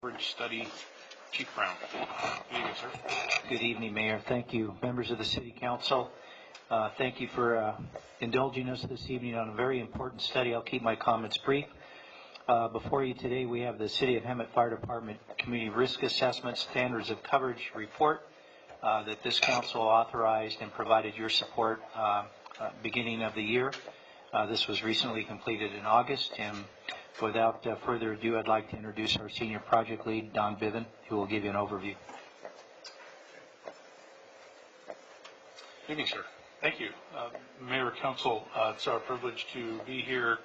Coverage Study, Chief Brown. Good evening, sir. Good evening, Mayor. Thank you, members of the City Council. Thank you for indulging us this evening on a very important study. I'll keep my comments brief. Before you today, we have the City of Hemet Fire Department Community Risk Assessment Standards of Coverage report that this council authorized and provided your support beginning of the year. This was recently completed in August, and without further ado, I'd like to introduce our Senior Project Lead, Don Biven, who will give you an overview. Good evening, sir. Thank you. Mayor, Council, it's our privilege to be here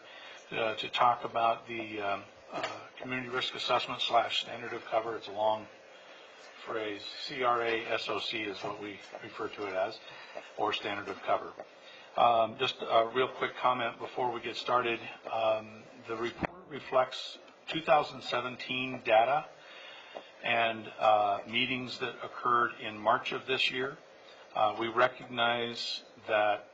to talk about the Community Risk Assessment / Standard of Cover. It's a long phrase. CRA-SOC is what we refer to it as, or Standard of Cover. Just a real quick comment before we get started. The report reflects 2017 data and meetings that occurred in March of this year. We recognize that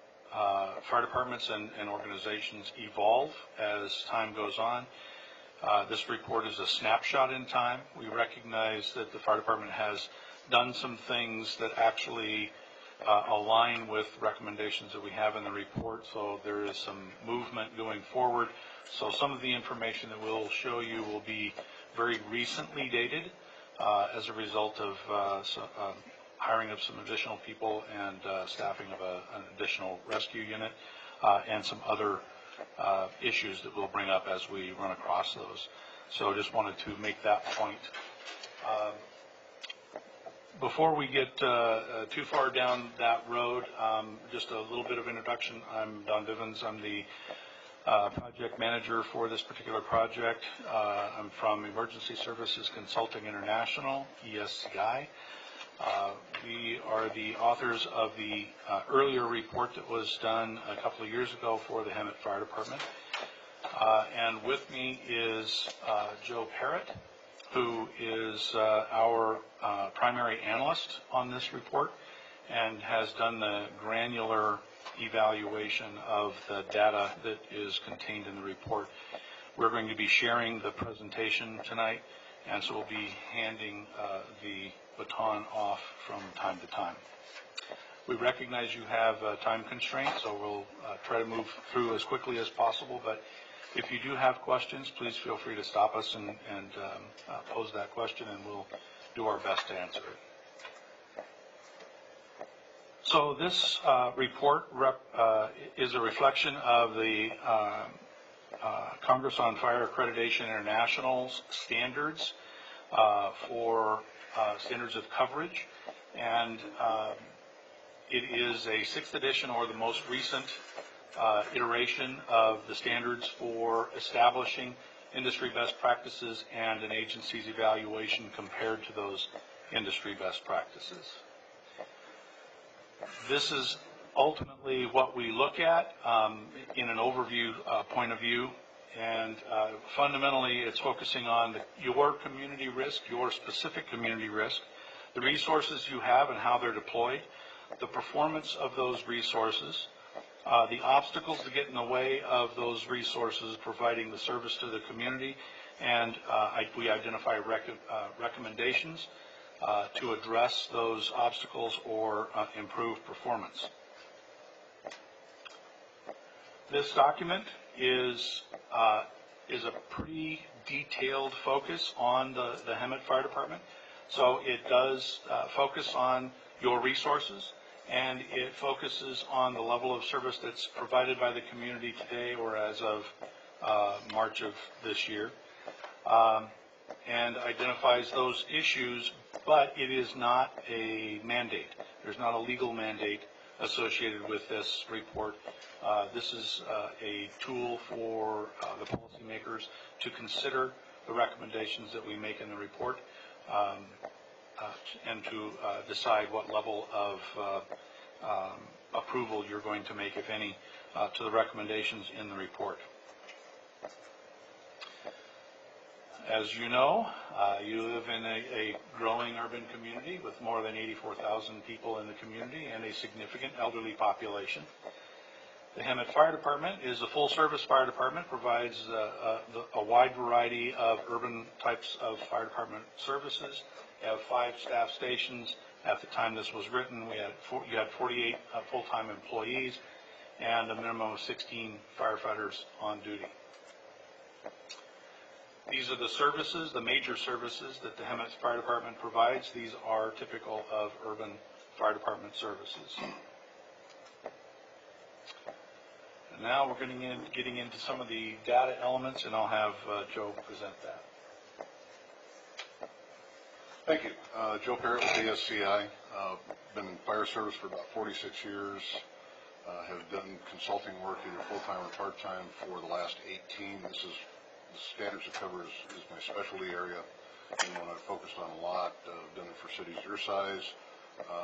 fire departments and organizations evolve as time goes on. This report is a snapshot in time. We recognize that the fire department has done some things that actually align with recommendations that we have in the report, so there is some movement going forward. So some of the information that we'll show you will be very recently dated as a result of hiring of some additional people and staffing of an additional rescue unit and some other issues that we'll bring up as we run across those. So just wanted to make that point. Before we get too far down that road, just a little bit of introduction. I'm Don Bivens. I'm the project manager for this particular project. I'm from Emergency Services Consulting International, ESCI. We are the authors of the earlier report that was done a couple of years ago for the Hemet Fire Department. And with me is Joe Parrott, who is our primary analyst on this report and has done the granular evaluation of the data that is contained in the report. We're going to be sharing the presentation tonight, and so we'll be handing the baton off from time to time. We recognize you have time constraints, so we'll try to move through as quickly as possible, but if you do have questions, please feel free to stop us and pose that question, and we'll do our best to answer it. So this report is a reflection of the Congress on Fire Accreditation International's standards for standards of coverage, and it is a 6th edition, or the most recent iteration of the standards for establishing industry best practices and an agency's evaluation compared to those industry best practices. This is ultimately what we look at in an overview point of view, and fundamentally it's focusing on your community risk, your specific community risk, the resources you have and how they're deployed, the performance of those resources, the obstacles that get in the way of those resources providing the service to the community, and we identify recommendations to address those obstacles or improve performance. This document is a pretty detailed focus on the Hemet Fire Department. So it does focus on your resources, and it focuses on the level of service that's provided by the community today or as of March of this year, and identifies those issues, but it is not a mandate. There's not a legal mandate associated with this report. This is a tool for the policymakers to consider the recommendations that we make in the report and to decide what level of approval you're going to make, if any, to the recommendations in the report. As you know, you live in a growing urban community with more than 84,000 people in the community and a significant elderly population. The Hemet Fire Department is a full-service fire department, provides a wide variety of urban types of fire department services. We have 5 staff stations. At the time this was written, you had 48 full-time employees and a minimum of 16 firefighters on duty. These are the services, the major services that the Hemet Fire Department provides. These are typical of urban fire department services. And now we're getting into some of the data elements, and I'll have Joe present that. Thank you. Joe Parrott with ASCI. Been in fire service for about 46 years. Have done consulting work either full-time or part-time for the last 18. This is the standards it covers is my specialty area, and one I've focused on a lot. Done it for cities your size,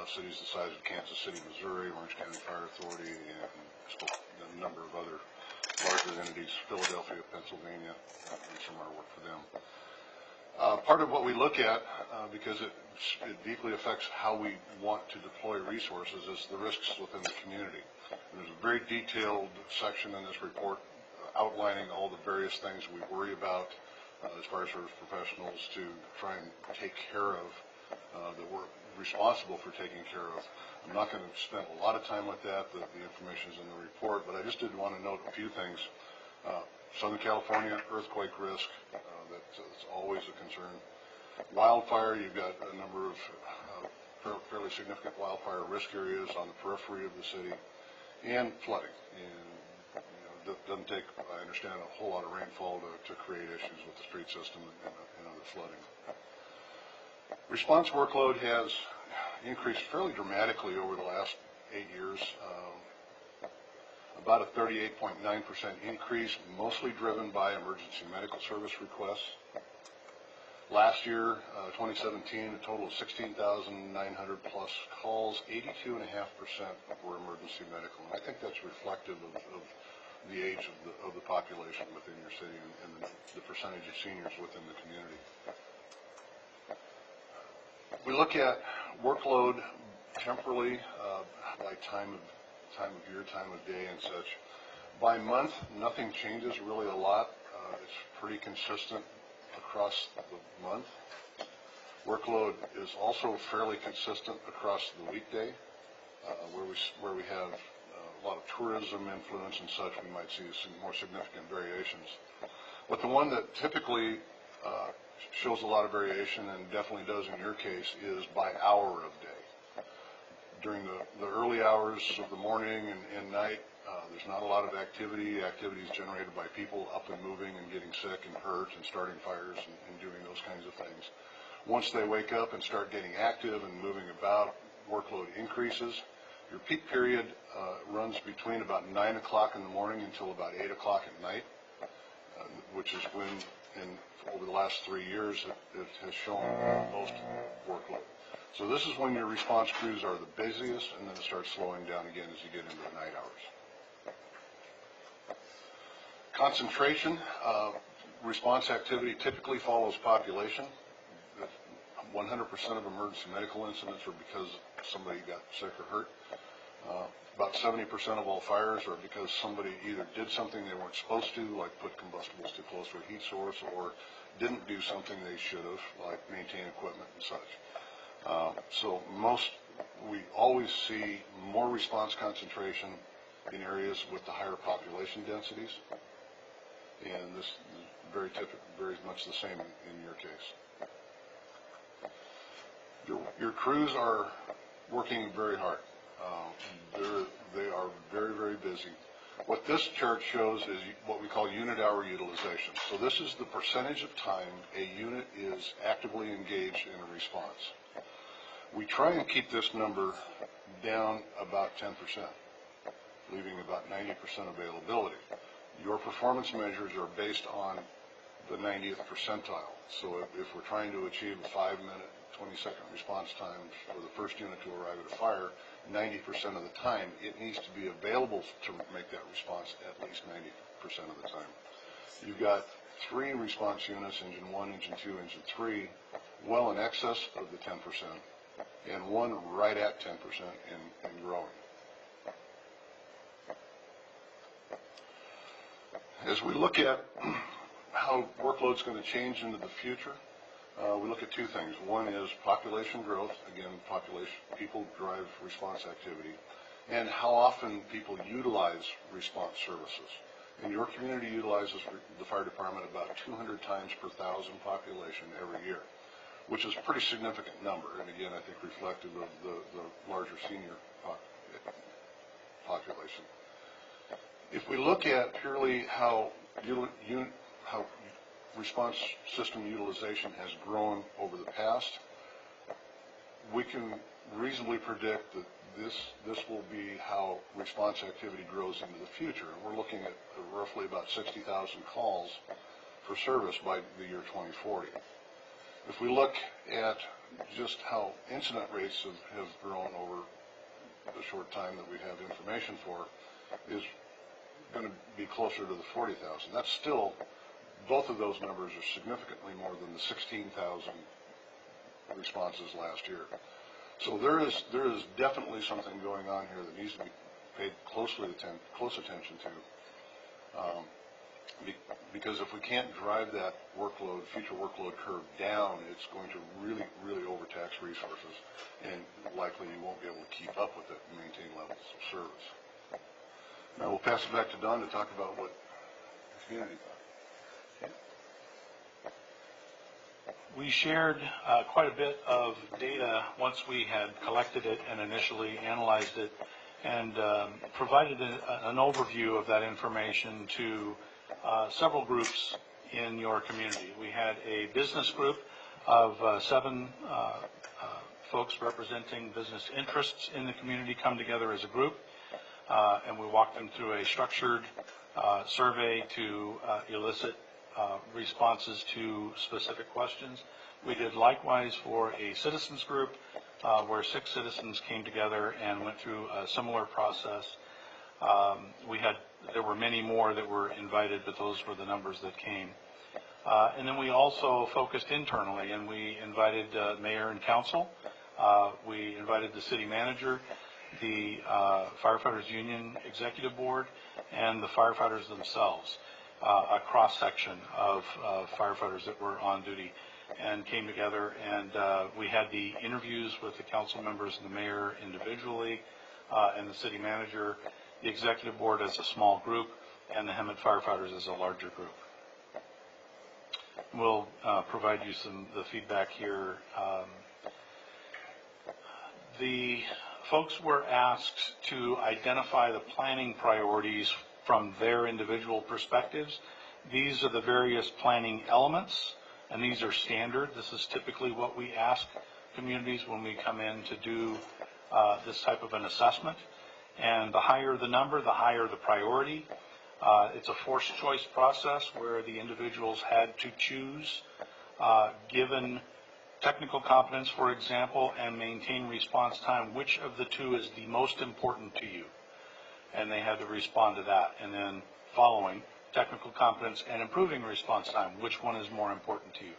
cities the size of Kansas City, Missouri, Orange County Fire Authority, and a number of other larger entities, Philadelphia, Pennsylvania, and some of our work for them. Part of what we look at, because it deeply affects how we want to deploy resources, is the risks within the community. There's a very detailed section in this report outlining all the various things we worry about as fire service professionals to try and take care of, that we're responsible for taking care of. I'm not going to spend a lot of time with that. The information is in the report, but I just did want to note a few things. Southern California, earthquake risk, that's always a concern. Wildfire, you've got a number of fairly significant wildfire risk areas on the periphery of the city, and flooding. And it doesn't take, I understand, a whole lot of rainfall to create issues with the street system and other flooding. Response workload has increased fairly dramatically over the last 8 years. About a 38.9% increase, mostly driven by emergency medical service requests. Last year, 2017, a total of 16,900 plus calls, 82.5% were emergency medical. And I think that's reflective of the age of the population within your city and the percentage of seniors within the community. We look at workload temporally by time of year, time of day, and such. By month, nothing changes really a lot. It's pretty consistent across the month. Workload is also fairly consistent across the weekday, where we have a lot of tourism influence and such. We might see some more significant variations. But the one that typically shows a lot of variation, and definitely does in your case, is by hour of day. During the early hours of the morning and night, there's not a lot of activity. Activity is generated by people up and moving and getting sick and hurt and starting fires and doing those kinds of things. Once they wake up and start getting active and moving about, workload increases. Your peak period runs between about 9 o'clock in the morning until about 8 o'clock at night, which is when, over the last 3 years, it has shown most workload. So this is when your response crews are the busiest, and then it starts slowing down again as you get into the night hours. Concentration, response activity typically follows population. 100% of emergency medical incidents are because somebody got sick or hurt. About 70% of all fires are because somebody either did something they weren't supposed to, like put combustibles too close to a heat source, or didn't do something they should have, like maintain equipment and such. So we always see more response concentration in areas with the higher population densities, and this is very much the same in your case. Your crews are working very hard. They are very, very busy. What this chart shows is what we call unit hour utilization. So this is the percentage of time a unit is actively engaged in a response. We try and keep this number down about 10%, leaving about 90% availability. Your performance measures are based on the 90th percentile. So if we're trying to achieve a 5-minute, 20-second response time for the first unit to arrive at a fire, 90% of the time it needs to be available to make that response at least 90% of the time. You've got 3 response units, engine 1, engine 2, engine 3, well in excess of the 10%, and 1 right at 10% and growing. As we look at how workload's going to change into the future, we look at two things. One is population growth. Again, people drive response activity, and how often people utilize response services. And your community utilizes the fire department about 200 times per thousand population every year, which is a pretty significant number, and again, I think reflective of the larger senior population. If we look at purely how response system utilization has grown over the past, we can reasonably predict that this will be how response activity grows into the future. We're looking at roughly about 60,000 calls for service by the year 2040. If we look at just how incident rates have grown over the short time that we have information for, is going to be closer to the 40,000. That's still, both of those numbers are significantly more than the 16,000 responses last year. So there is definitely something going on here that needs to be paid close attention to, because if we can't drive that future workload curve down, it's going to really overtax resources, and likely you won't be able to keep up with it and maintain levels of service. Now we'll pass it back to Don to talk about what the community thought. We shared quite a bit of data once we had collected it and initially analyzed it, and provided an overview of that information to several groups in your community. We had a business group of 7 folks representing business interests in the community come together as a group, and we walked them through a structured survey to elicit responses to specific questions. We did likewise for a citizens group where 6 citizens came together and went through a similar process. There were many more that were invited, but those were the numbers that came. And then we also focused internally, and we invited mayor and council. We invited the city manager, the Firefighters Union Executive Board, and the firefighters themselves, a cross-section of firefighters that were on duty, and came together, and we had the interviews with the council members and the mayor individually, and the city manager, the executive board as a small group, and the Hemet firefighters as a larger group. We'll provide you the feedback here. The folks were asked to identify the planning priorities from their individual perspectives. These are the various planning elements, and these are standard. This is typically what we ask communities when we come in to do this type of an assessment. And the higher the number, the higher the priority. It's a forced choice process where the individuals had to choose, given technical competence, for example, and maintain response time, which of the two is the most important to you? And they had to respond to that. And then following, technical competence and improving response time, which one is more important to you?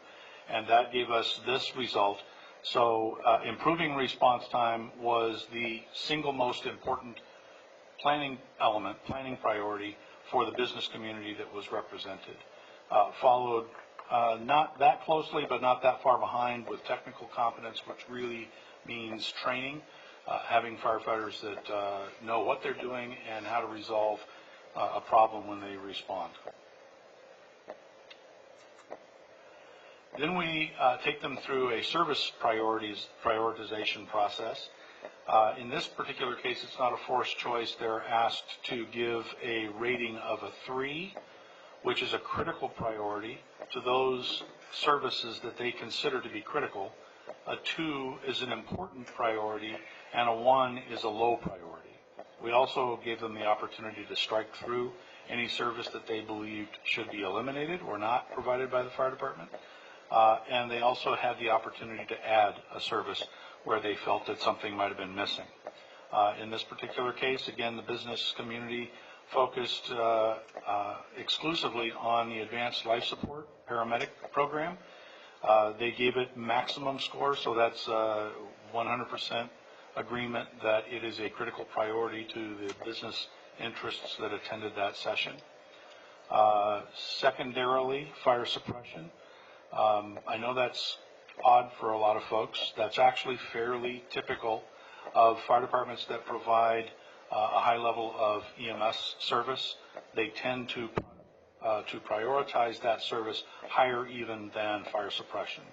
And that gave us this result. So improving response time was the single most important planning element, planning priority for the business community that was represented. Followed not that closely, but not that far behind, with technical competence, which really means training, having firefighters that know what they're doing and how to resolve a problem when they respond. Then we take them through a service prioritization process. In this particular case, it's not a forced choice. They're asked to give a rating of a 3, which is a critical priority to those services that they consider to be critical. A 2 is an important priority, and a 1 is a low priority. We also gave them the opportunity to strike through any service that they believed should be eliminated or not provided by the fire department. And they also had the opportunity to add a service where they felt that something might have been missing. In this particular case, again, the business community focused exclusively on the advanced life support paramedic program. They gave it maximum score, so that's 100% agreement that it is a critical priority to the business interests that attended that session. Secondarily, fire suppression. I know that's odd for a lot of folks. That's actually fairly typical of fire departments that provide a high level of EMS service. They tend to prioritize that service higher even than fire suppression.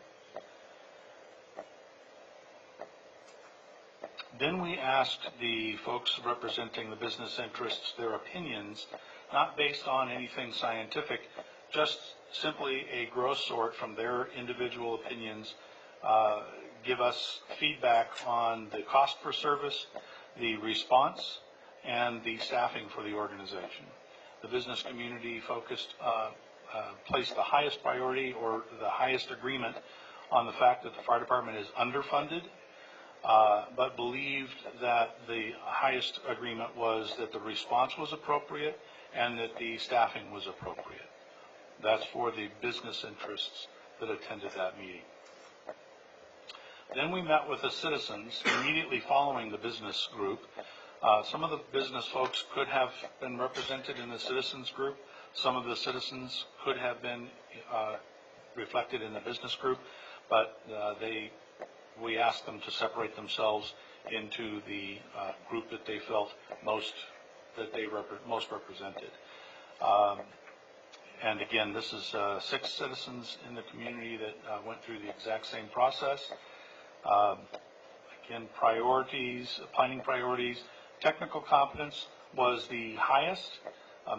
Then we asked the folks representing the business interests their opinions, not based on anything scientific, just simply a gross sort from their individual opinions, give us feedback on the cost per service, the response, and the staffing for the organization. The business community placed the highest priority or the highest agreement on the fact that the fire department is underfunded, but believed that the highest agreement was that the response was appropriate and that the staffing was appropriate. That's for the business interests that attended that meeting. Then we met with the citizens immediately following the business group. Some of the business folks could have been represented in the citizens group. Some of the citizens could have been reflected in the business group, but we asked them to separate themselves into the group that they felt most represented. And again, this is 6 citizens in the community that went through the exact same process. Again, planning priorities, technical competence was the highest.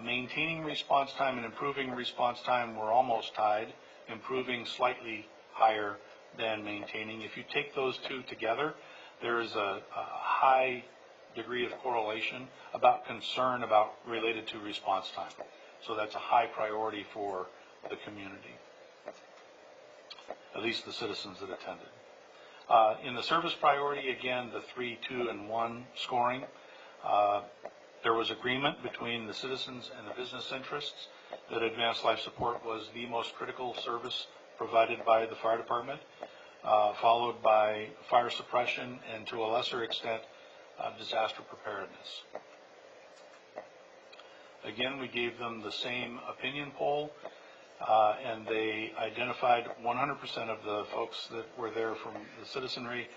Maintaining response time and improving response time were almost tied, improving slightly higher than maintaining. If you take those two together, there is a high degree of correlation about concern related to response time. So that's a high priority for the community, at least the citizens that attended. In the service priority, again, the 3, 2, and 1 scoring, there was agreement between the citizens and the business interests that advanced life support was the most critical service provided by the fire department, followed by fire suppression and, to a lesser extent, disaster preparedness. Again, we gave them the same opinion poll, and they identified 100% of the folks that were there from the citizenry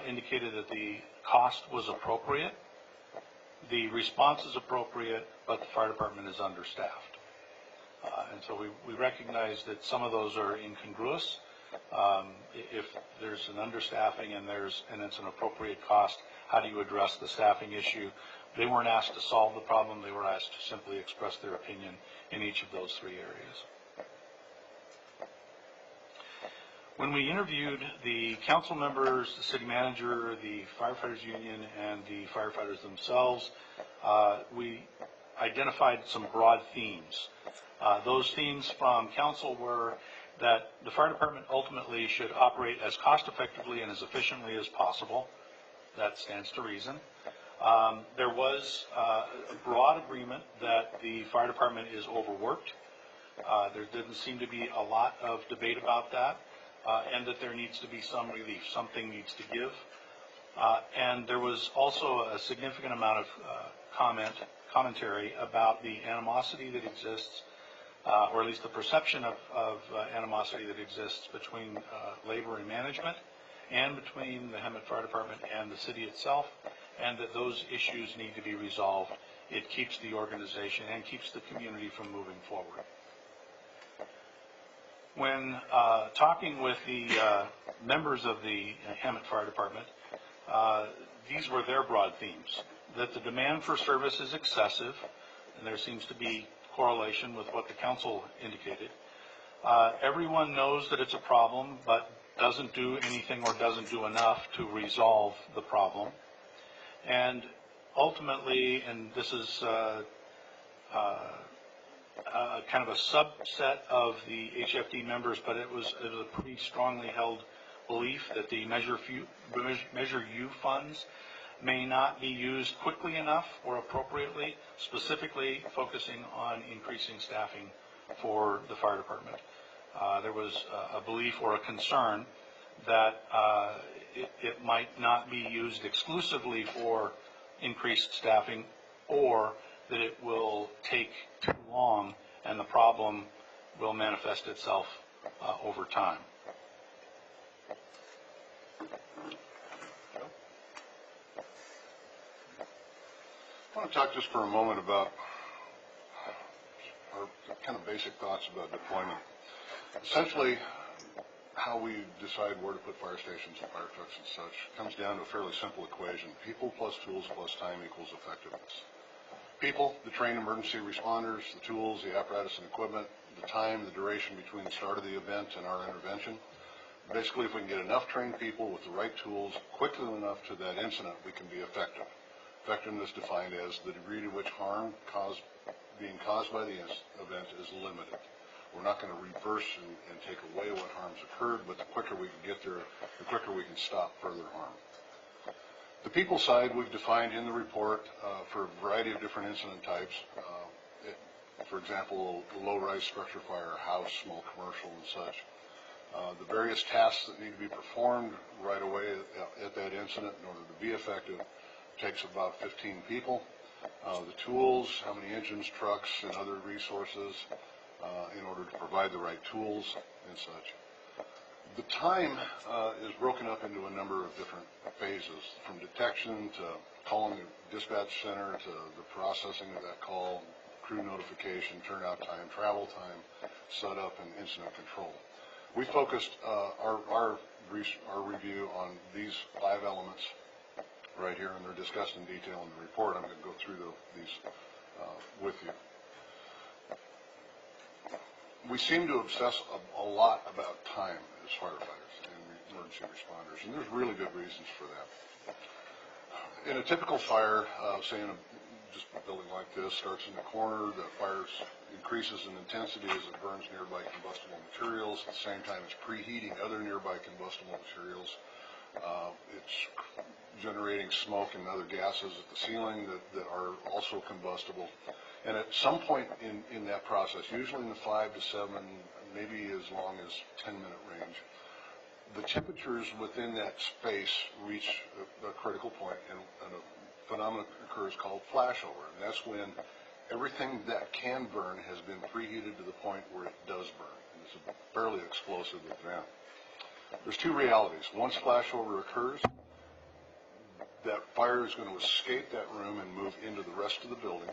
indicated that the cost was appropriate, the response is appropriate, but the fire department is understaffed. And so we recognize that some of those are incongruous. If there's an understaffing and it's an appropriate cost, how do you address the staffing issue? They weren't asked to solve the problem. They were asked to simply express their opinion in each of those 3 areas. When we interviewed the council members, the city manager, the firefighters union, and the firefighters themselves, we identified some broad themes. Those themes from council were that the fire department ultimately should operate as cost effectively and as efficiently as possible. That stands to reason. There was a broad agreement that the fire department is overworked. There didn't seem to be a lot of debate about that, and that there needs to be some relief. Something needs to give. And there was also a significant amount of commentary about the animosity that exists, or at least the perception of animosity that exists between labor and management, and between the Hemet Fire Department and the city itself, and that those issues need to be resolved. It keeps the organization and keeps the community from moving forward. When talking with the members of the Hemet Fire Department, these were their broad themes, that the demand for service is excessive, and there seems to be correlation with what the council indicated. Everyone knows that it's a problem, but doesn't do anything or doesn't do enough to resolve the problem. And ultimately, and this is kind of a subset of the HFD members, but it was a pretty strongly held belief that the Measure U funds may not be used quickly enough or appropriately, specifically focusing on increasing staffing for the fire department. There was a belief or a concern that it might not be used exclusively for increased staffing, or that it will take too long and the problem will manifest itself over time. I want to talk just for a moment about our kind of basic thoughts about deployment. Essentially, how we decide where to put fire stations and fire trucks and such comes down to a fairly simple equation. People plus tools plus time equals effectiveness. People, the trained emergency responders, the tools, the apparatus and equipment, the time, the duration between the start of the event and our intervention. Basically, if we can get enough trained people with the right tools quickly enough to that incident, we can be effective. Effectiveness defined as the degree to which harm being caused by the event is limited. We're not going to reverse and take away what harms occurred, but the quicker we can get there, the quicker we can stop further harm. The people side we've defined in the report for a variety of different incident types. For example, low-rise structure fire, house, small commercial, and such. The various tasks that need to be performed right away at that incident in order to be effective takes about 15 people. The tools, how many engines, trucks, and other resources in order to provide the right tools and such. The time is broken up into a number of different phases, from detection to calling the dispatch center to the processing of that call, crew notification, turnout time, travel time, setup, and incident control. We focused our review on these 5 elements right here, and they're discussed in detail in the report. I'm going to go through these with you. We seem to obsess a lot about time as firefighters and emergency responders, and there's really good reasons for that. In a typical fire, say in just a building like this, starts in the corner, the fire increases in intensity as it burns nearby combustible materials. At the same time, it's preheating other nearby combustible materials. It's generating smoke and other gases at the ceiling that are also combustible. And at some point in that process, usually in the 5 to 7, maybe as long as 10-minute range, the temperatures within that space reach a critical point, and a phenomenon occurs called flashover. And that's when everything that can burn has been preheated to the point where it does burn. And it's a fairly explosive event. There's 2 realities. Once flashover occurs, that fire is going to escape that room and move into the rest of the building.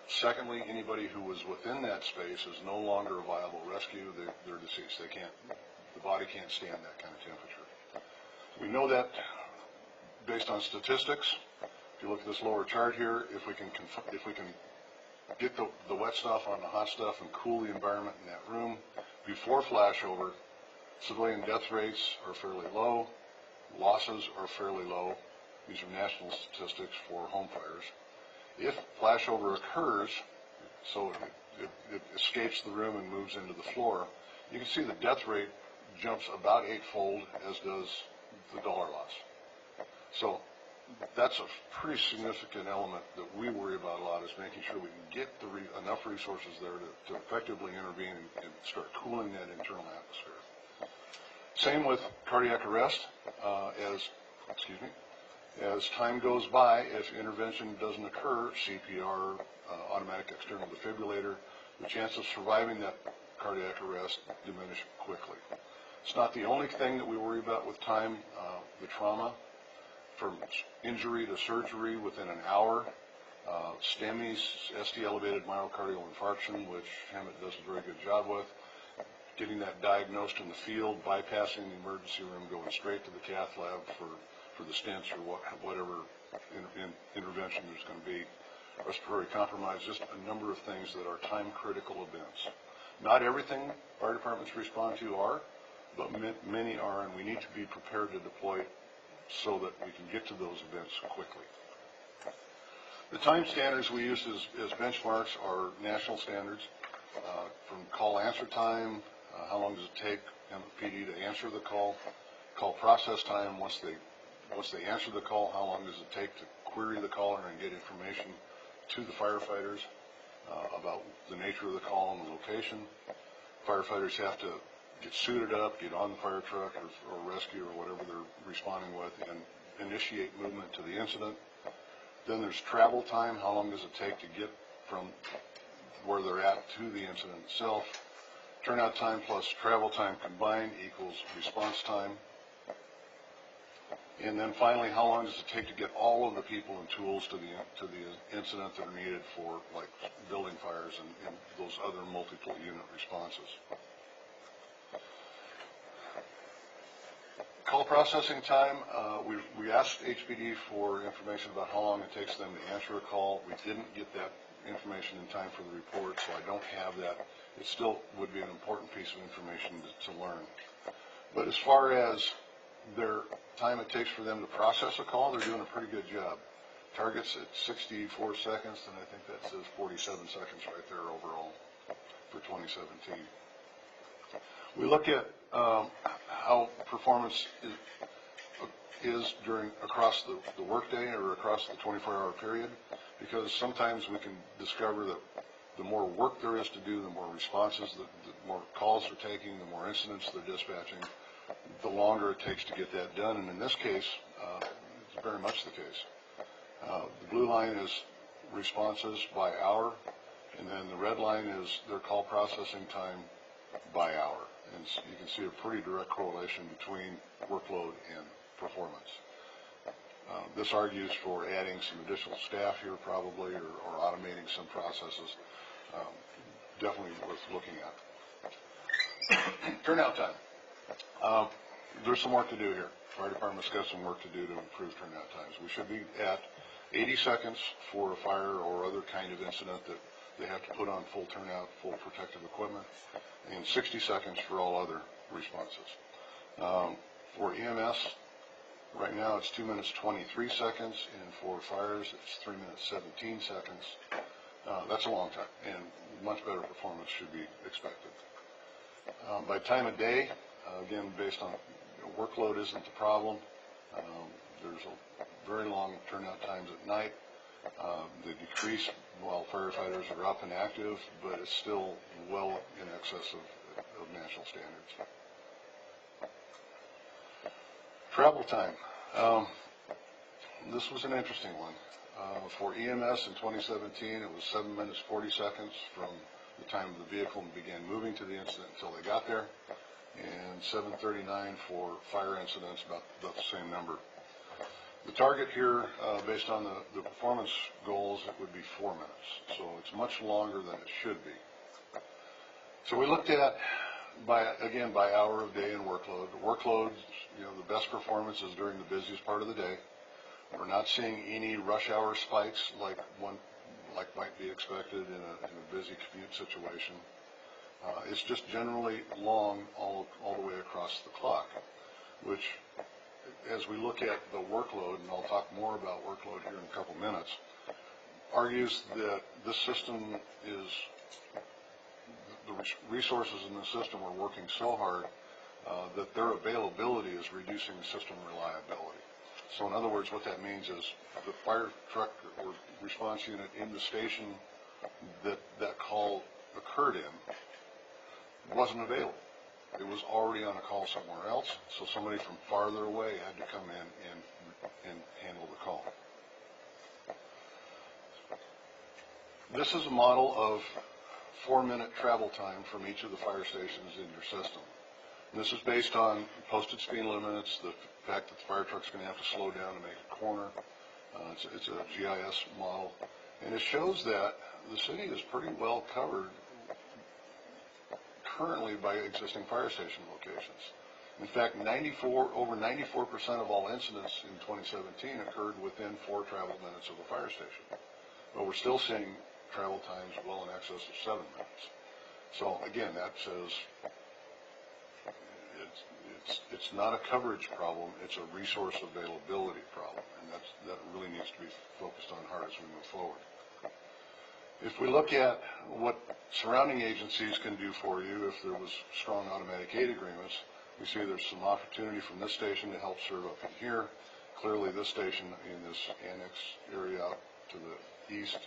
Secondly, anybody who was within that space is no longer a viable rescue. They're deceased. The body can't stand that kind of temperature. We know that based on statistics. If you look at this lower chart here, if we can get the wet stuff on the hot stuff and cool the environment in that room before flashover, civilian death rates are fairly low, losses are fairly low. These are national statistics for home fires. If flashover occurs, so it escapes the room and moves into the floor, you can see the death rate jumps about 8-fold, as does the dollar loss. So that's a pretty significant element that we worry about a lot, is making sure we can get enough resources there to effectively intervene and start cooling that internal atmosphere. Same with cardiac arrest. As time goes by, if intervention doesn't occur, CPR, automatic external defibrillator, the chance of surviving that cardiac arrest diminish quickly. It's not the only thing that we worry about with time. The trauma, from injury to surgery within an hour, STEMIs, ST elevated myocardial infarction, which Hammett does a very good job with, getting that diagnosed in the field, bypassing the emergency room, going straight to the cath lab for the stents or whatever intervention there's going to be, respiratory compromise, just a number of things that are time-critical events. Not everything fire departments respond to are, but many are, and we need to be prepared to deploy so that we can get to those events quickly. The time standards we use as benchmarks are national standards, from call answer time, how long does it take PD to answer the call process time, once they answer the call, how long does it take to query the caller and get information to the firefighters about the nature of the call and the location. Firefighters have to get suited up, get on the fire truck or rescue or whatever they're responding with, and initiate movement to the incident. Then there's travel time. How long does it take to get from where they're at to the incident itself. Turnout time plus travel time combined equals response time. And then finally, how long does it take to get all of the people and tools to the incident that are needed for, like, building fires and those other multiple unit responses. Call processing time, we asked HPD for information about how long it takes them to answer a call. We didn't get that information in time for the report, so I don't have that. It still would be an important piece of information to learn. But as far as their time it takes for them to process a call, they're doing a pretty good job. Targets at 64 seconds, and I think that says 47 seconds right there overall for 2017. We look at how performance is during across the workday or across the 24-hour period, because sometimes we can discover that the more work there is to do, the more responses, the more calls they're taking, the more incidents they're dispatching, the longer it takes to get that done. And in this case, it's very much the case. The blue line is responses by hour, and then the red line is their call processing time by hour. And so you can see a pretty direct correlation between workload and performance. This argues for adding some additional staff here probably, or automating some processes. Definitely worth looking at. Turnout time. There's some work to do here. Fire department's got some work to do to improve turnout times. We should be at 80 seconds for a fire or other kind of incident that they have to put on full turnout, full protective equipment, and 60 seconds for all other responses. For EMS, right now it's 2 minutes 23 seconds, and for fires it's 3 minutes 17 seconds. That's a long time, and much better performance should be expected. By time of day, again, based on workload isn't the problem. There's a very long turnout times at night. They decrease while firefighters are up and active, but it's still well in excess of national standards. Travel time. This was an interesting one. For EMS in 2017, it was 7 minutes 40 seconds from the time the vehicle began moving to the incident until they got there, and 7:39 for fire incidents, about the same number. The target here, based on the performance goals, it would be 4 minutes. So it's much longer than it should be. So we looked at, by hour of day and workload. Workload, the best performance is during the busiest part of the day. We're not seeing any rush hour spikes like might be expected in a busy commute situation. It's just generally long all the way across the clock, which, as we look at the workload, and I'll talk more about workload here in a couple minutes, argues that this system is, the resources in the system are working so hard that their availability is reducing the system reliability. So in other words, what that means is the fire truck or response unit in the station that call occurred in wasn't available. It was already on a call somewhere else, so somebody from farther away had to come in and handle the call. This is a model of 4-minute travel time from each of the fire stations in your system. And this is based on posted speed limits, the fact that the fire truck's going to have to slow down to make a corner. It's a GIS model, and it shows that the city is pretty well covered currently by existing fire station locations. In fact, over 94% of all incidents in 2017 occurred within 4 travel minutes of the fire station. But we're still seeing travel times well in excess of 7 minutes. So again, that says it's not a coverage problem, it's a resource availability problem, and that really needs to be focused on hard as we move forward. If we look at what surrounding agencies can do for you, if there was strong automatic aid agreements, we see there's some opportunity from this station to help serve up in here. Clearly this station in this annex area out to the east,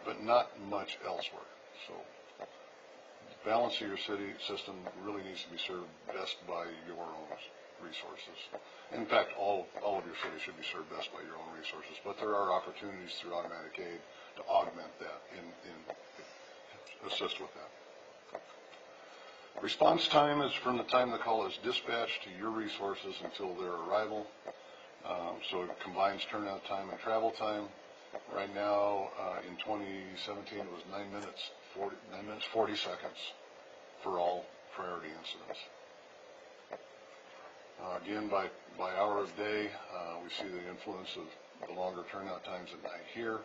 but not much elsewhere. So the balance of your city system really needs to be served best by your own resources. In fact, all of your cities should be served best by your own resources, but there are opportunities through automatic aid to augment that in assist with that. Response time is from the time the call is dispatched to your resources until their arrival. So it combines turnout time and travel time. Right now, in 2017, it was 9 minutes 40 seconds for all priority incidents. Again, by hour of day, we see the influence of the longer turnout times at night here,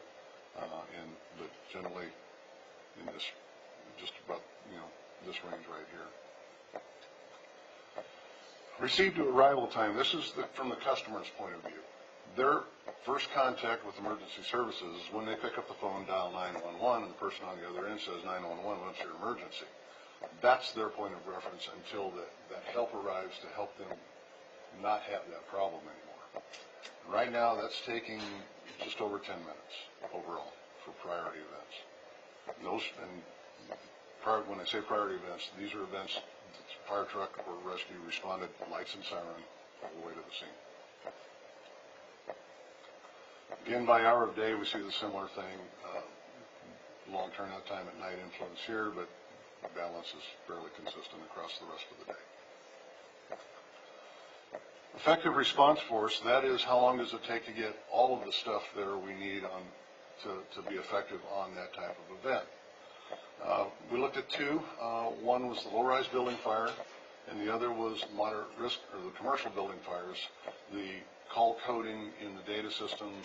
but generally in this, just about, this range right here. Received to arrival time, this is from the customer's point of view. Their first contact with emergency services is when they pick up the phone, dial 911, and the person on the other end says, 911, what's your emergency? That's their point of reference until that help arrives to help them not have that problem anymore. Right now, that's taking just over 10 minutes overall for priority events. When I say priority events, these are events fire truck or rescue responded, lights and siren, all the way to the scene. Again, by hour of day, we see the similar thing. Long turnout time at night influence here, but the balance is fairly consistent across the rest of the day. Effective response force, that is how long does it take to get all of the stuff there we need to be effective on that type of event. We looked at two. One was the low-rise building fire, and the other was moderate risk, or the commercial building fires. The call coding in the data system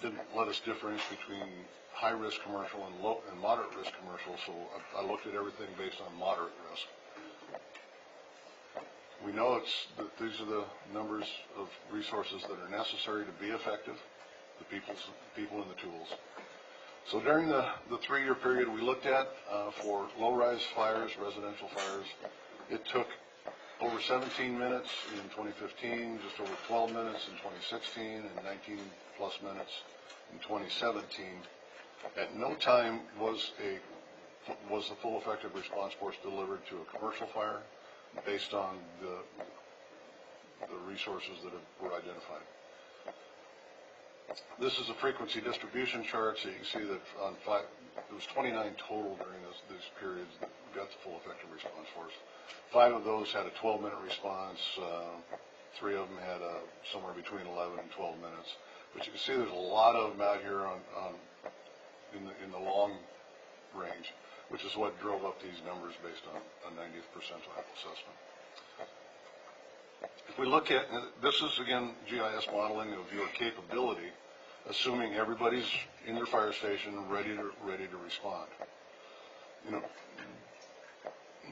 didn't let us differentiate between high-risk commercial and moderate-risk commercial, so I looked at everything based on moderate risk. We know that these are the numbers of resources that are necessary to be effective, the people and the tools. So during the 3-year period we looked at for low-rise fires, residential fires, it took over 17 minutes in 2015, just over 12 minutes in 2016, and 19 plus minutes in 2017. At no time was the full effective response force delivered to a commercial fire based on the resources that were identified. This is a frequency distribution chart, so you can see that on there was 29 total during these periods that got the full effective response force. 5 of those had a 12-minute response. 3 of them had somewhere between 11 and 12 minutes. But you can see there's a lot of them out here in the long range, which is what drove up these numbers based on a 90th percentile assessment. If we look at, this is again GIS modeling of your capability, assuming everybody's in their fire station ready to respond.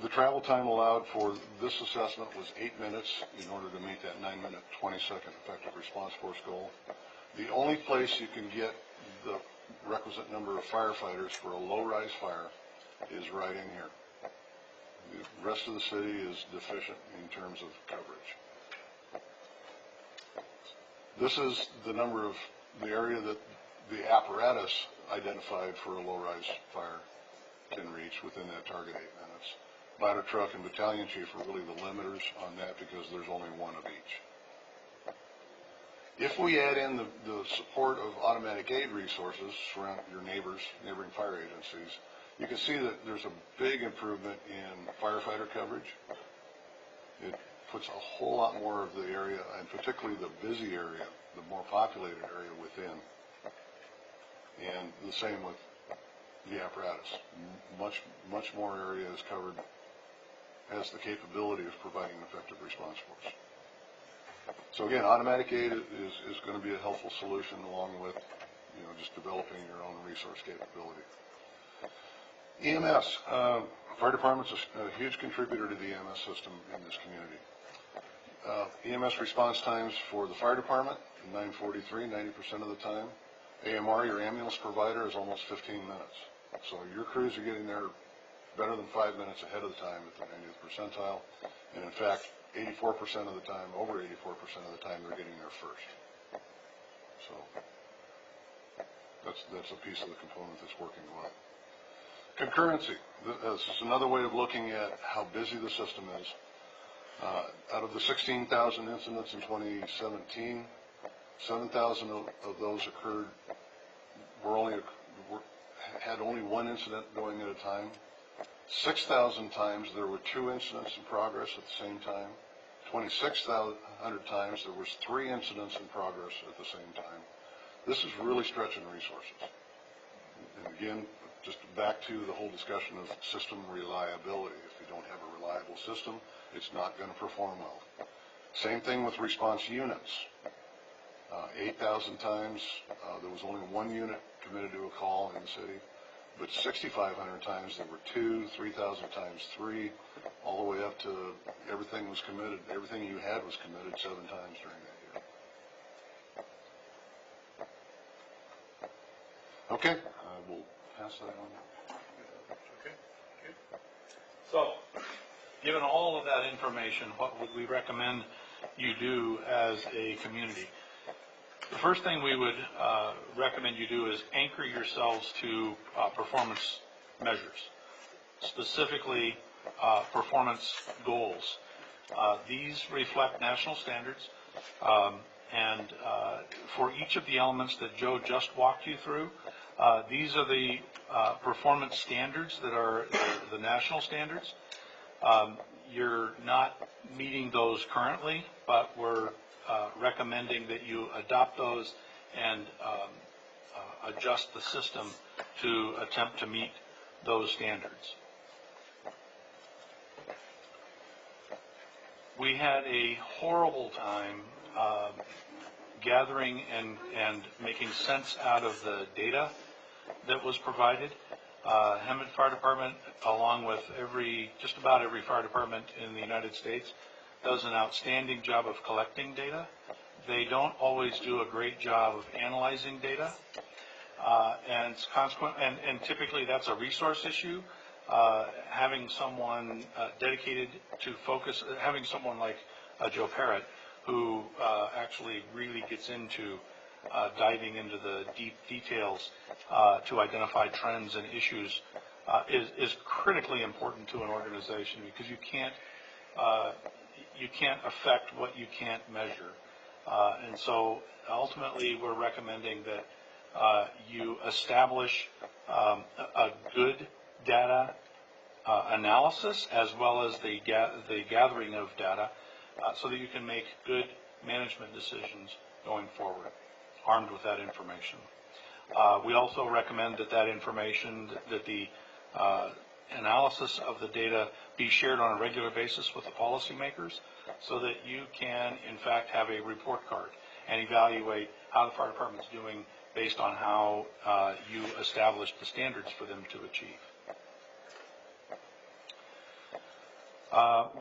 The travel time allowed for this assessment was 8 minutes in order to meet that 9-minute, 20-second effective response force goal. The only place you can get the requisite number of firefighters for a low-rise fire is right in here. The rest of the city is deficient in terms of coverage. This is the number of the area that the apparatus identified for a low-rise fire can reach within that target 8 minutes. Ladder truck and battalion chief are really the limiters on that because there's only one of each. If we add in the support of automatic aid resources around your neighboring fire agencies, you can see that there's a big improvement in firefighter coverage. It puts a whole lot more of the area, and particularly the busy area, the more populated area within. And the same with the apparatus. Much more area is covered, has the capability of providing an effective response force. So again, automatic aid is going to be a helpful solution along with, just developing your own resource capability. EMS, fire department's a huge contributor to the EMS system in this community. EMS response times for the fire department, 9:43, 90% of the time. AMR, your ambulance provider, is almost 15 minutes. So your crews are getting there better than 5 minutes ahead of the time at the 90th percentile. And in fact, 84% of the time, over 84% of the time, they're getting there first. So that's a piece of the component that's working well. Concurrency. This is another way of looking at how busy the system is. Out of the 16,000 incidents in 2017, 7,000 of those occurred, had only one incident going at a time. 6,000 times there were 2 incidents in progress at the same time. 2,600 times there was 3 incidents in progress at the same time. This is really stretching resources. And again, just back to the whole discussion of system reliability. If you don't have a reliable system, it's not going to perform well. Same thing with response units. 8,000 times there was only 1 unit committed to a call in the city, but 6,500 times there were 2, 3,000 times 3, all the way up to everything was committed. Everything you had was committed 7 times during that year. Okay, I will pass that on. Okay. So, given all of that information, what would we recommend you do as a community? The first thing we would recommend you do is anchor yourselves to performance measures, specifically performance goals. These reflect national standards, and for each of the elements that Joe just walked you through, these are the performance standards that are the national standards. You're not meeting those currently, but we're recommending that you adopt those and adjust the system to attempt to meet those standards. We had a horrible time gathering and making sense out of the data that was provided. Hemet Fire Department, along with just about every fire department in the United States, does an outstanding job of collecting data. They don't always do a great job of analyzing data, and typically that's a resource issue. Having someone dedicated to focus, having someone like Joe Parrott, who actually really gets into diving into the deep details to identify trends and issues is critically important to an organization, because you can't affect what you can't measure. And so ultimately we're recommending that you establish a good data analysis as well as the gathering of data so that you can make good management decisions going forward, armed with that information. We also recommend that information, that the analysis of the data be shared on a regular basis with the policymakers so that you can, in fact, have a report card and evaluate how the fire department's doing based on how you established the standards for them to achieve.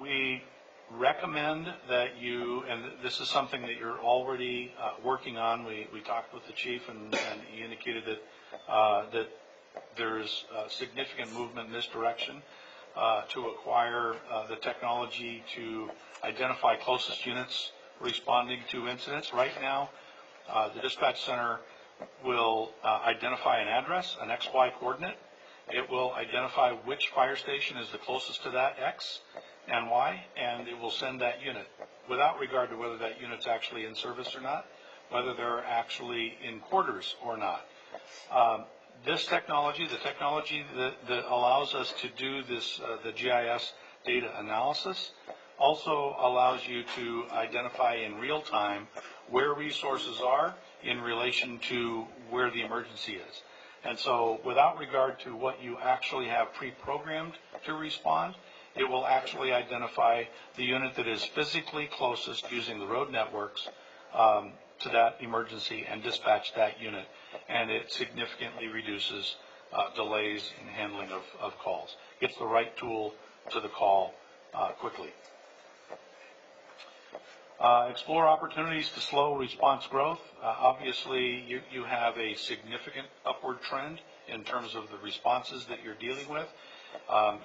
We recommend that you, and this is something that you're already working on. We talked with the chief, and he indicated that there's significant movement in this direction to acquire the technology to identify closest units responding to incidents. Right now, the dispatch center will identify an address, an XY coordinate. It will identify which fire station is the closest to that X and Y, and it will send that unit without regard to whether that unit's actually in service or not, whether they're actually in quarters or not. This technology, the technology that allows us to do this, the GIS data analysis, also allows you to identify in real time where resources are in relation to where the emergency is. And so without regard to what you actually have pre-programmed to respond, it will actually identify the unit that is physically closest using the road networks to that emergency and dispatch that unit. And it significantly reduces delays in handling of calls. Gets the right tool to the call quickly. Explore opportunities to slow response growth. Obviously, you have a significant upward trend in terms of the responses that you're dealing with.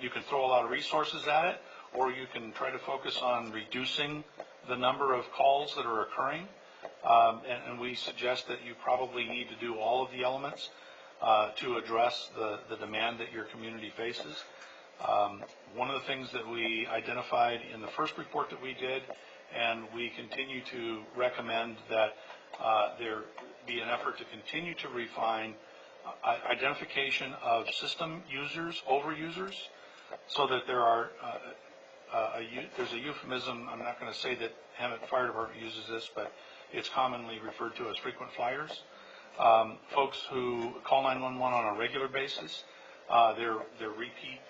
You can throw a lot of resources at it, or you can try to focus on reducing the number of calls that are occurring. And we suggest that you probably need to do all of the elements to address the demand that your community faces. One of the things that we identified in the first report that we did, and we continue to recommend that there be an effort to continue to refine identification of system users, overusers, so that there are there's a euphemism. I'm not going to say that Hammett Fire Department uses this, but it's commonly referred to as frequent flyers. Folks who call 911 on a regular basis, they're repeat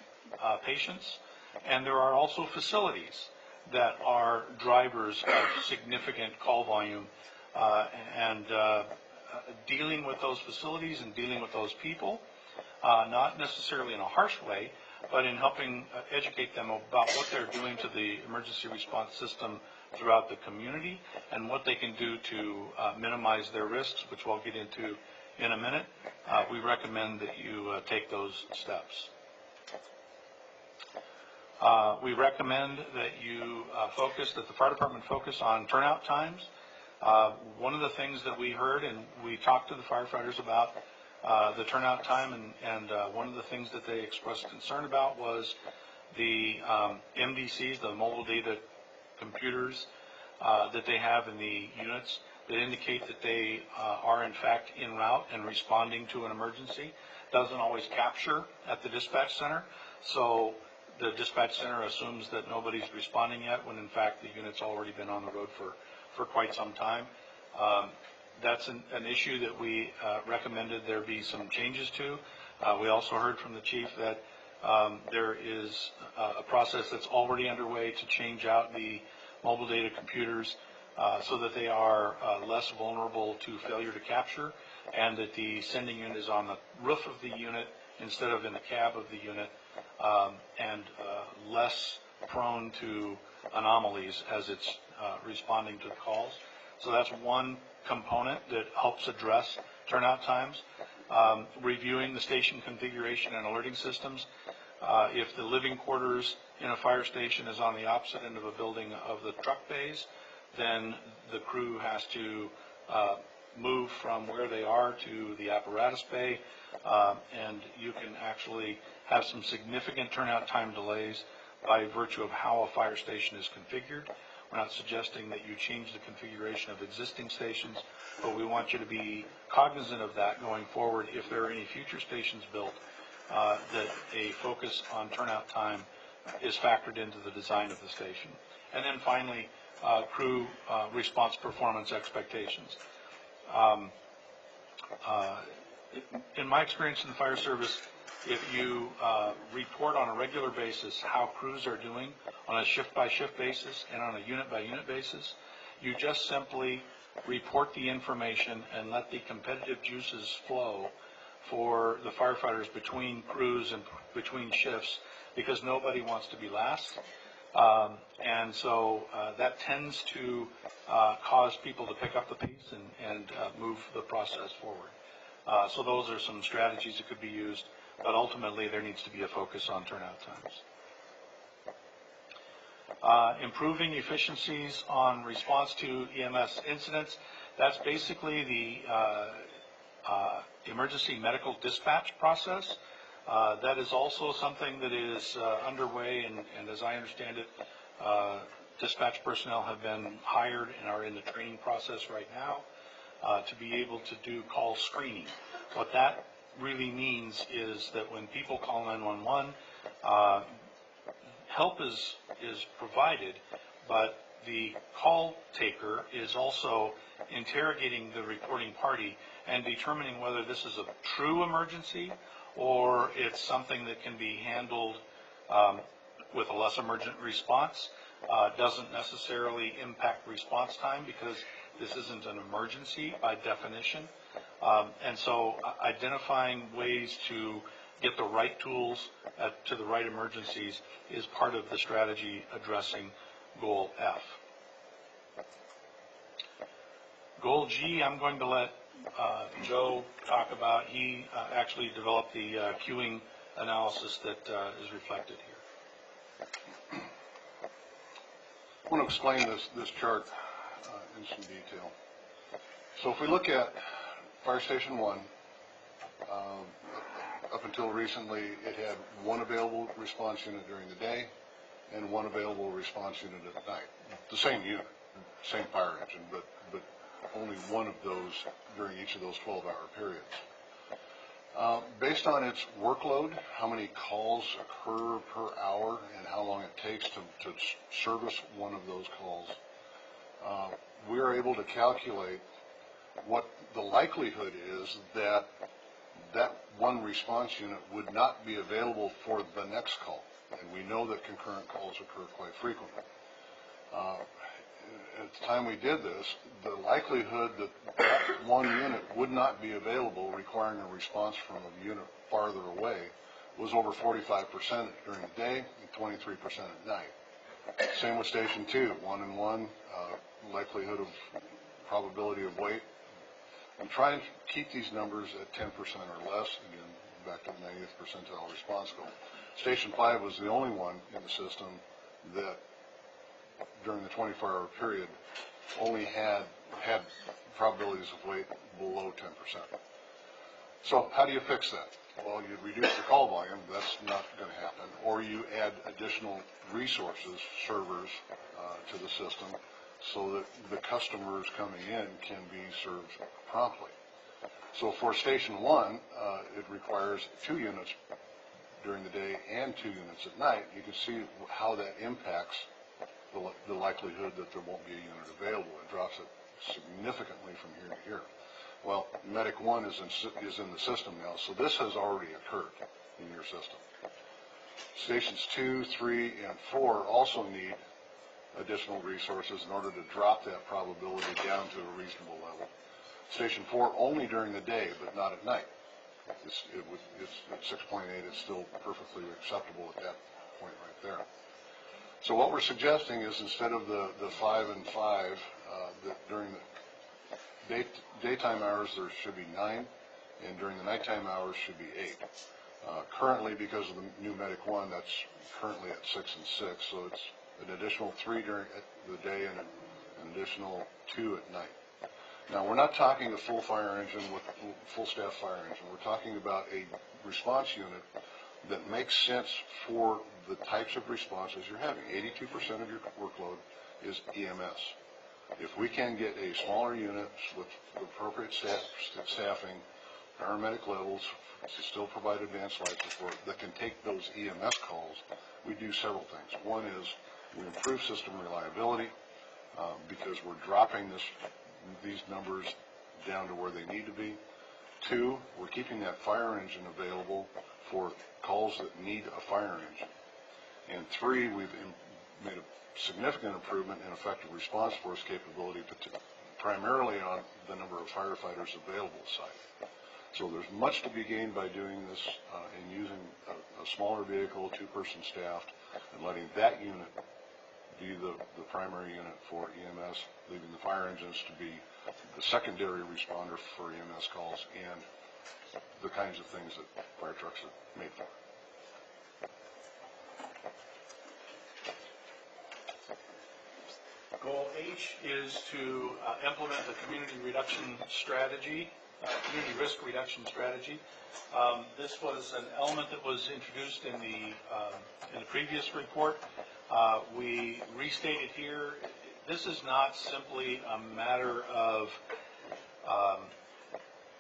patients, and there are also facilities that are drivers of significant call volume, and dealing with those facilities and dealing with those people, not necessarily in a harsh way, but in helping educate them about what they're doing to the emergency response system throughout the community and what they can do to minimize their risks, which we'll get into in a minute. We recommend that you take those steps. We recommend that you that the fire department focus on turnout times. One of the things that we heard, and we talked to the firefighters about the turnout time, and one of the things that they expressed concern about was the MDCs, the mobile data computers that they have in the units that indicate that they are in fact en route and responding to an emergency. Doesn't always capture at the dispatch center, so the dispatch center assumes that nobody's responding yet when in fact the unit's already been on the road for quite some time. That's an issue that we recommended there be some changes to. We also heard from the chief that there is a process that's already underway to change out the mobile data computers so that they are less vulnerable to failure to capture, and that the sending unit is on the roof of the unit instead of in the cab of the unit, and less prone to anomalies as it's responding to the calls. So that's one component that helps address turnout times. Reviewing the station configuration and alerting systems. If the living quarters in a fire station is on the opposite end of a building of the truck bays, then the crew has to move from where they are to the apparatus bay, and you can actually have some significant turnout time delays by virtue of how a fire station is configured. We're not suggesting that you change the configuration of existing stations, but we want you to be cognizant of that going forward if there are any future stations built, that a focus on turnout time is factored into the design of the station. And then finally, crew response performance expectations. In my experience in the fire service, if you report on a regular basis how crews are doing on a shift-by-shift basis and on a unit-by-unit basis, you just simply report the information and let the competitive juices flow for the firefighters between crews and between shifts, because nobody wants to be last. And so that tends to cause people to pick up the pace and move the process forward. So those are some strategies that could be used, but ultimately there needs to be a focus on turnout times. Improving efficiencies on response to EMS incidents. That's basically the emergency medical dispatch process. That is also something that is underway, and as I understand it, dispatch personnel have been hired and are in the training process right now to be able to do call screening. What that really means is that when people call 911, help is provided, but the call taker is also interrogating the reporting party and determining whether this is a true emergency or it's something that can be handled with a less emergent response. Doesn't necessarily impact response time because this isn't an emergency by definition. And so identifying ways to get the right tools to the right emergencies is part of the strategy addressing Goal F. Goal G, I'm going to let Joe talk about. He actually developed the queuing analysis that is reflected here. I want to explain this chart in some detail. So if we look at Fire Station 1, up until recently, it had one available response unit during the day and one available response unit at night. The same unit, same fire engine, but only one of those during each of those 12-hour periods. Based on its workload, how many calls occur per hour, and how long it takes to service one of those calls, we are able to calculate what the likelihood is that that one response unit would not be available for the next call. And we know that concurrent calls occur quite frequently. At the time we did this, the likelihood that that one unit would not be available, requiring a response from a unit farther away, was over 45% during the day and 23% at night. Same with Station 2, 1 and 1, likelihood of probability of wait. I'm trying to keep these numbers at 10% or less, again, back to the 90th percentile response goal. Station 5 was the only one in the system that, during the 24-hour period, only had probabilities of wait below 10%. So how do you fix that? Well, you reduce the call volume. That's not going to happen. Or you add additional resources, servers, to the system so that the customers coming in can be served promptly. So for Station 1, it requires 2 units during the day and 2 units at night. You can see how that impacts the likelihood that there won't be a unit available. It drops it significantly from here to here. Well, Medic 1 is in the system now, so this has already occurred in your system. Stations 2, 3, and 4 also need additional resources in order to drop that probability down to a reasonable level. Station 4 only during the day, but not at night. It's at 6.8, it's still perfectly acceptable at that point right there. So what we're suggesting is, instead of the 5 and 5, that during the daytime hours there should be 9, and during the nighttime hours should be 8. Currently, because of the new Medic 1, that's currently at 6 and 6, so it's an additional 3 during the day and an additional 2 at night. Now, we're not talking a full fire engine with full staff fire engine. We're talking about a response unit that makes sense for the types of responses you're having. 82% of your workload is EMS. If we can get a smaller unit with appropriate staffing, paramedic levels, to still provide advanced life support, that can take those EMS calls, we do several things. One is we improve system reliability because we're dropping these numbers down to where they need to be. 2, we're keeping that fire engine available for calls that need a fire engine. And 3, we've made a significant improvement in effective response force capability, primarily on the number of firefighters available at site. So there's much to be gained by doing this and using a smaller vehicle, 2-person staffed, and letting that unit be the primary unit for EMS, leaving the fire engines to be the secondary responder for EMS calls and the kinds of things that fire trucks are made for. Goal H is to implement the community reduction strategy, community risk reduction strategy. This was an element that was introduced in the previous report. We restated here. This is not simply a matter of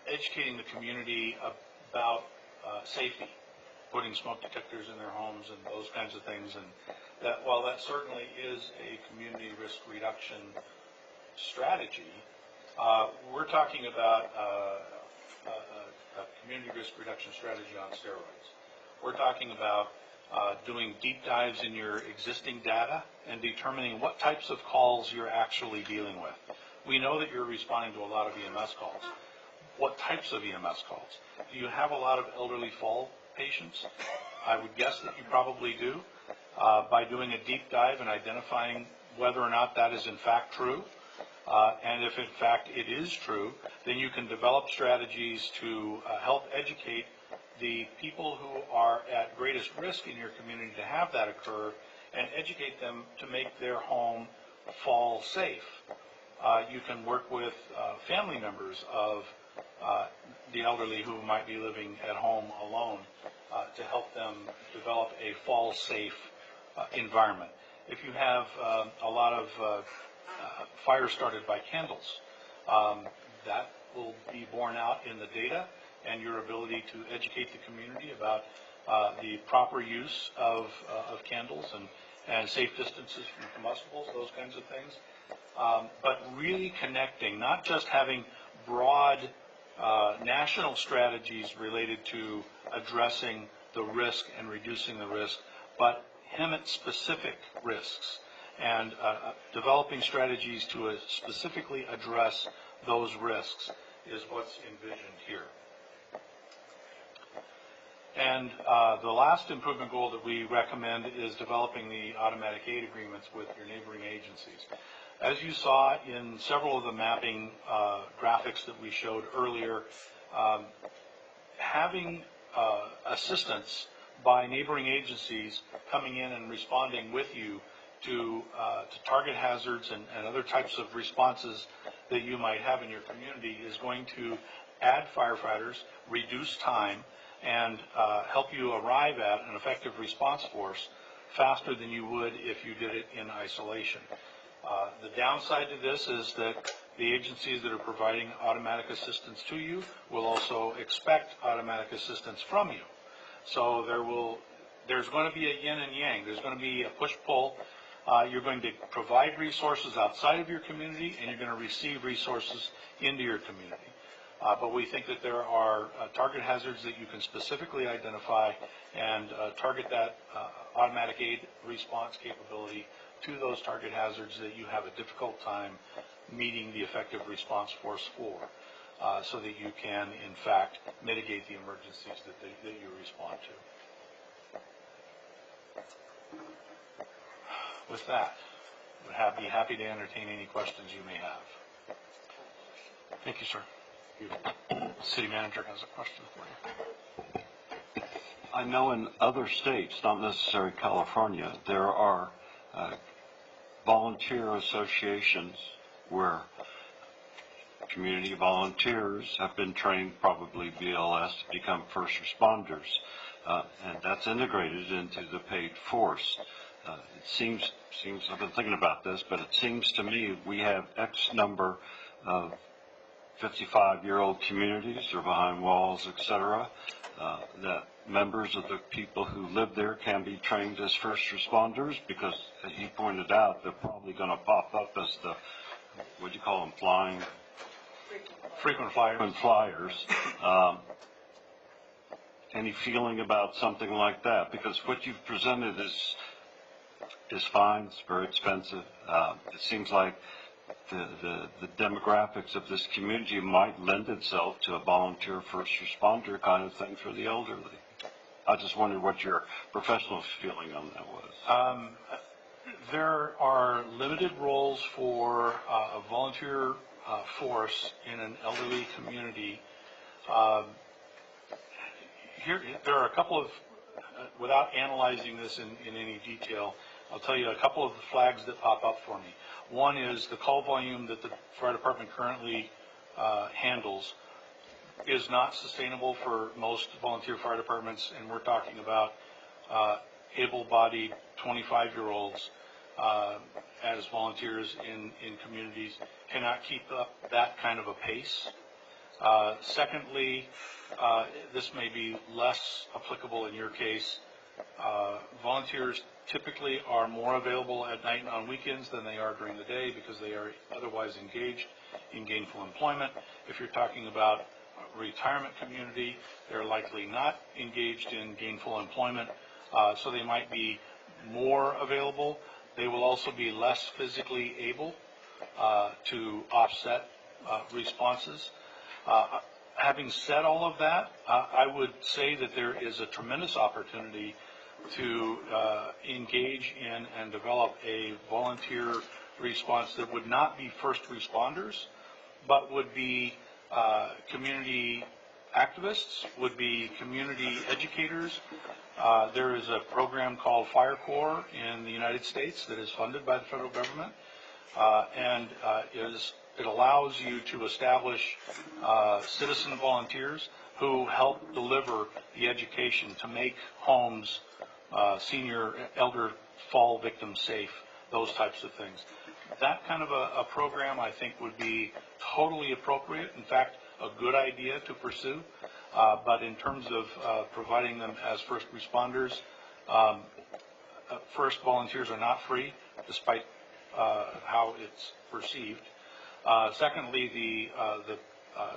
educating the community about safety, putting smoke detectors in their homes and those kinds of things. And that, while that certainly is a community risk reduction strategy, we're talking about a community risk reduction strategy on steroids. We're talking about doing deep dives in your existing data and determining what types of calls you're actually dealing with. We know that you're responding to a lot of EMS calls. What types of EMS calls? Do you have a lot of elderly fall patients? I would guess that you probably do. By doing a deep dive and identifying whether or not that is in fact true, and if in fact it is true, then you can develop strategies to help educate the people who are at greatest risk in your community to have that occur, and educate them to make their home fall safe. You can work with family members of the elderly who might be living at home alone to help them develop a fall safe environment. If you have a lot of fires started by candles, that will be borne out in the data, and your ability to educate the community about the proper use of candles and safe distances from combustibles, those kinds of things. But really connecting, not just having broad national strategies related to addressing the risk and reducing the risk, but HEMIT-specific risks and developing strategies to specifically address those risks is what's envisioned here. And the last improvement goal that we recommend is developing the automatic aid agreements with your neighboring agencies. As you saw in several of the mapping graphics that we showed earlier, having assistance by neighboring agencies coming in and responding with you to target hazards and other types of responses that you might have in your community is going to add firefighters, reduce time, and help you arrive at an effective response force faster than you would if you did it in isolation. The downside to this is that the agencies that are providing automatic assistance to you will also expect automatic assistance from you. So there's going to be a yin and yang. There's going to be a push-pull. You're going to provide resources outside of your community, and you're going to receive resources into your community. But we think that there are target hazards that you can specifically identify and target that automatic aid response capability to those target hazards that you have a difficult time meeting the effective response force for, so that you can, in fact, mitigate the emergencies that you respond to. With that, I'd be happy to entertain any questions you may have. Thank you, sir. City manager has a question for you. I know in other states, not necessarily California, there are volunteer associations where community volunteers have been trained, probably BLS, to become first responders, and that's integrated into the paid force. It seems, I've been thinking about this, but it seems to me we have X number of 55-year-old communities or behind walls, etc., that members of the people who live there can be trained as first responders, because, as you pointed out, they're probably going to pop up as the, what do you call them, frequent flyers. Any feeling about something like that? Because what you've presented is fine. It's very expensive. It seems like the demographics of this community might lend itself to a volunteer first responder kind of thing for the elderly. I just wondered what your professional feeling on that was. There are limited roles for a volunteer force in an elderly community. Here, there are a couple of, without analyzing this in any detail, I'll tell you a couple of the flags that pop up for me. One is the call volume that the fire department currently handles is not sustainable for most volunteer fire departments, and we're talking about able-bodied 25-year-olds as volunteers in communities cannot keep up that kind of a pace. Secondly, this may be less applicable in your case. Volunteers typically are more available at night and on weekends than they are during the day because they are otherwise engaged in gainful employment. If you're talking about a retirement community, they're likely not engaged in gainful employment, so they might be more available. They will also be less physically able to offset responses. Having said all of that, I would say that there is a tremendous opportunity to engage in and develop a volunteer response that would not be first responders, but would be community activists, would be community educators. There is a program called Fire Corps in the United States that is funded by the federal government, and it allows you to establish citizen volunteers who help deliver the education to make homes, senior elder fall victims safe, those types of things. that kind of a program, I think, would be totally appropriate. In fact, a good idea to pursue. But in terms of providing them as first responders, first, volunteers are not free, despite how it's perceived. Secondly, the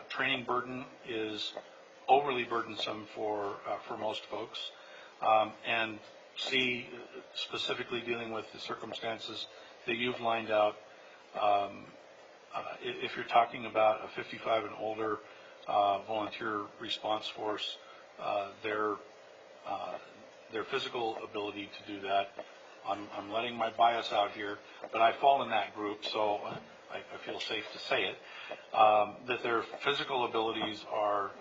training burden is overly burdensome for most folks. And C, specifically dealing with the circumstances that you've lined out, if you're talking about a 55 and older volunteer response force, their physical ability to do that, I'm letting my bias out here, but I fall in that group, so I feel safe to say it, that their physical abilities are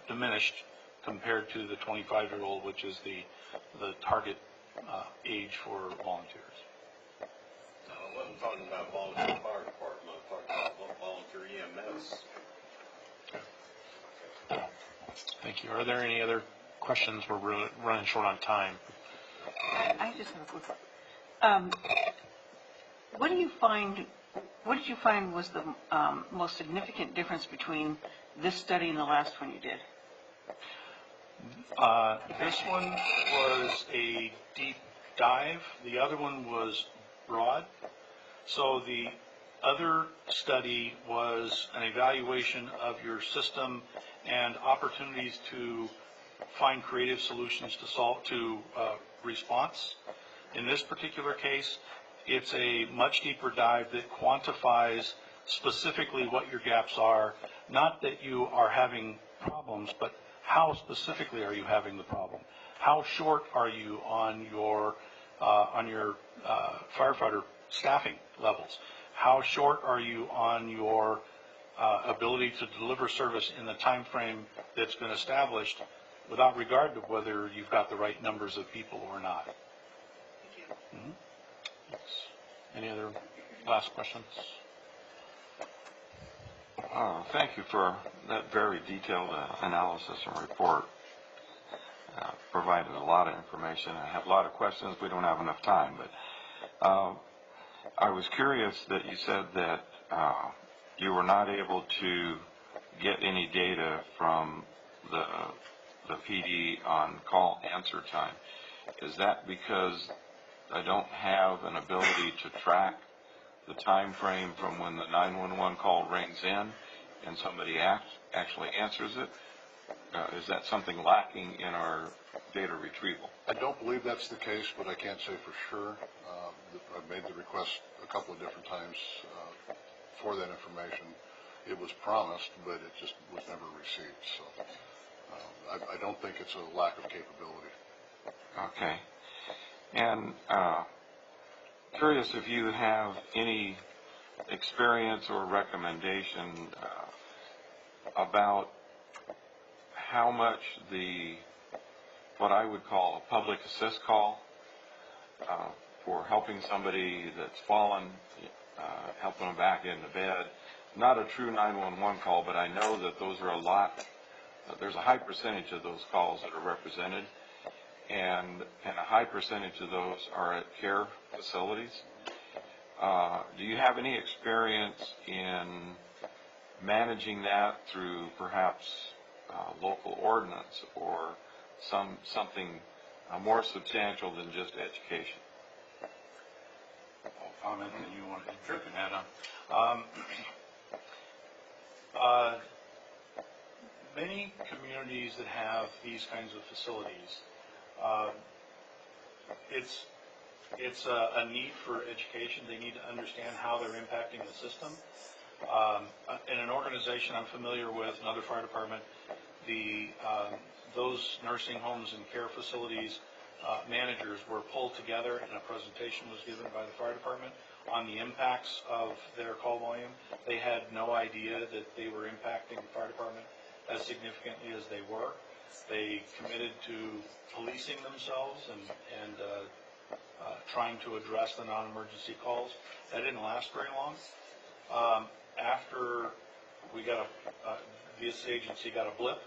diminished compared to the 25-year-old, which is the target age for volunteers. I wasn't talking about volunteer fire department, I was talking about volunteer EMS. Thank you. Are there any other questions? We're running short on time. I just have a quick one. What did you find was the most significant difference between this study and the last one you did? This one was a deep dive. The other one was broad. So the other study was an evaluation of your system and opportunities to find creative solutions to response. In this particular case, it's a much deeper dive that quantifies specifically what your gaps are, not that you are having problems, but how specifically are you having the problem? How short are you on your firefighter staffing levels? How short are you on your ability to deliver service in the time frame that's been established, without regard to whether you've got the right numbers of people or not? Thank you. Any other last questions? Thank you for that very detailed analysis and report. Provided a lot of information. I have a lot of questions. We don't have enough time, but I was curious that you said that you were not able to get any data from the PD on call answer time. Is that because I don't have an ability to track the time frame from when the 911 call rings in and somebody actually answers it? Is that something lacking in our data retrieval? I don't believe that's the case, but I can't say for sure. I've made the request a couple of different times for that information. It was promised, but it just was never received. So I don't think it's a lack of capability. Okay. And curious if you have any experience or recommendation about how much what I would call a public assist call for helping somebody that's fallen, helping them back into bed. Not a true 911 call, but I know that those are a lot. There's a high percentage of those calls that are represented, and a high percentage of those are at care facilities. Do you have any experience in managing that through perhaps local ordinance or something more substantial than just education? I'll comment and you want to add on. Many communities that have these kinds of facilities, it's a need for education. They need to understand how they're impacting the system. In an organization I'm familiar with, another fire department, those nursing homes and care facilities managers were pulled together and a presentation was given by the fire department on the impacts of their call volume. They had no idea that they were impacting the fire department as significantly as they were. They committed to policing themselves and trying to address the non-emergency calls. That didn't last very long. After we got this agency got a blip,